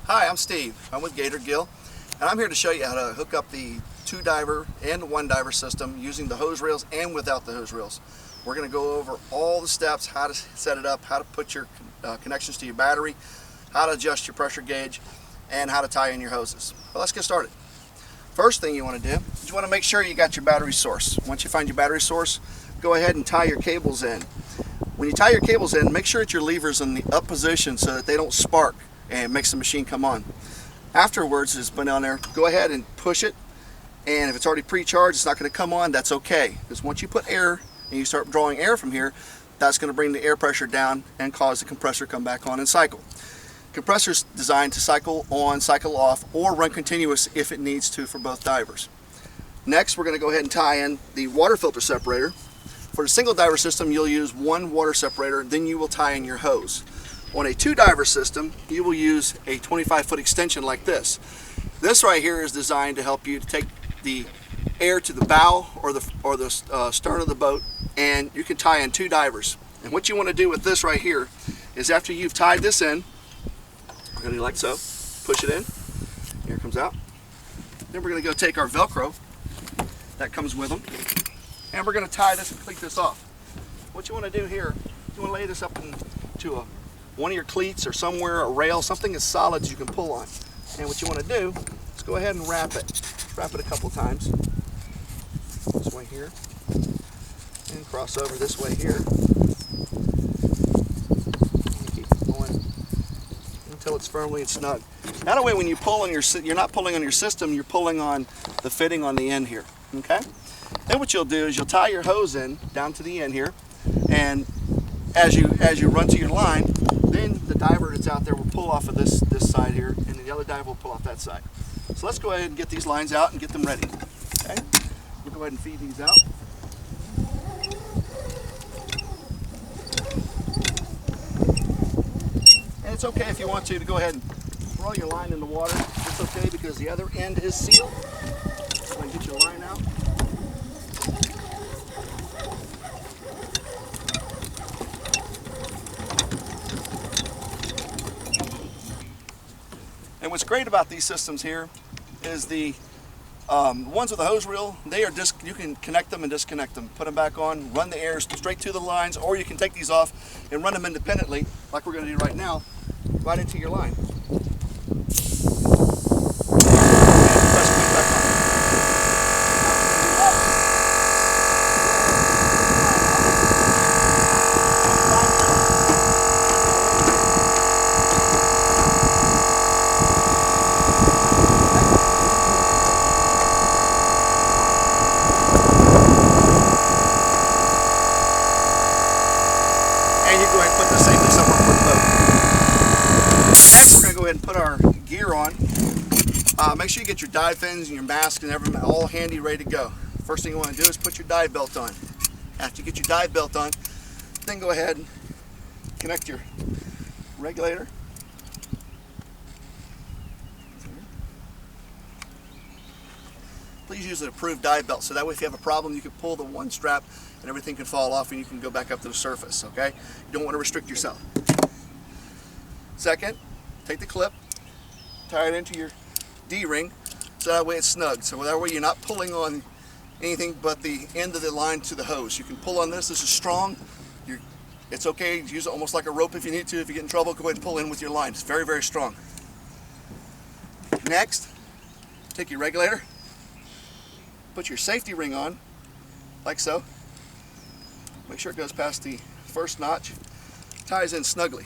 Hi, I'm Steve. I'm with Gator Gill, and I'm here to show you how to hook up the 2-diver and 1-diver system using the hose reels and without the hose reels. We're going to go over all the steps, how to set it up, how to put your connections to your battery, how to adjust your pressure gauge, and how to tie in your hoses. Well, let's get started. First thing you want to do is you want to make sure you got your battery source. Once you find your battery source, go ahead and tie your cables in. When you tie your cables in, make sure that your lever's in the up position so that they don't spark and it makes the machine come on. Afterwards, it's been on there, go ahead and push it, and if it's already pre-charged, it's not going to come on. That's okay, because once you put air and you start drawing air from here, that's going to bring the air pressure down and cause the compressor to come back on and cycle. Compressor's designed to cycle on, cycle off, or run continuous if it needs to for both divers. Next, we're going to go ahead and tie in the water filter separator. For the single diver system, you'll use one water separator, then you will tie in your hose. On a 2-diver system, you will use a 25-foot extension like this. This right here is designed to help you to take the air to the bow or the stern of the boat, and you can tie in 2 divers. And what you want to do with this right here is, after you've tied this in, we're going to do like so, push it in, here it comes out. Then we're going to go take our Velcro that comes with them, and we're going to tie this and cleat this off. What you want to do here, you want to lay this up into one of your cleats or somewhere, a rail, something as solid as you can pull on. And what you want to do is go ahead and wrap it. Wrap it a couple times. This way here. And cross over this way here. And keep it going until it's firmly and snug. That way when you pull on you're not pulling on your system, you're pulling on the fitting on the end here. Okay? Then what you'll do is you'll tie your hose in down to the end here, and as you run to your line, then the diver that's out there will pull off of this side here, and then the other diver will pull off that side. So let's go ahead and get these lines out and get them ready. Okay? We'll go ahead and feed these out. And it's okay if you want to go ahead and throw your line in the water. It's okay because the other end is sealed. Go ahead and get your line out. And what's great about these systems here is the ones with the hose reel, you can connect them and disconnect them, put them back on, run the air straight to the lines, or you can take these off and run them independently, like we're going to do right now, right into your line. And you go ahead and put this safely somewhere for the boat. Next, we're going to go ahead and put our gear on. Make sure you get your dive fins and your mask and everything all handy, ready to go. First thing you want to do is put your dive belt on. After you get your dive belt on, then go ahead and connect your regulator. Please use an approved dive belt, so that way if you have a problem, you can pull the one strap and everything can fall off and you can go back up to the surface, okay? You don't want to restrict yourself. Second, take the clip, tie it into your D-ring, so that way it's snug. So that way you're not pulling on anything but the end of the line to the hose. You can pull on this. This is strong. It's okay to use it almost like a rope if you need to. If you get in trouble, go ahead and pull in with your line. It's very, very strong. Next, take your regulator, put your safety ring on, like so. Make sure it goes past the first notch, ties in snugly.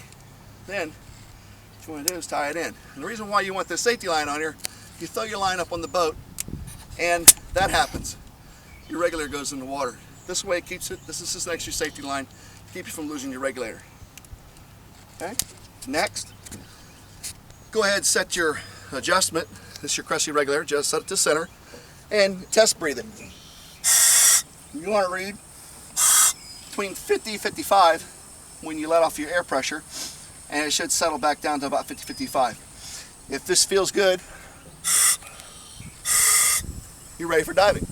Then, what you want to do is tie it in. And the reason why you want this safety line on here, you throw your line up on the boat, and that happens. Your regulator goes in the water. This way it keeps it, this is an extra safety line, keep you from losing your regulator. Okay? Next, go ahead and set your adjustment. This is your Cressy regulator, just set it to center, and test breathe it. You want to read between 50 and 55 when you let off your air pressure, and it should settle back down to about 50-55. If this feels good, you're ready for diving.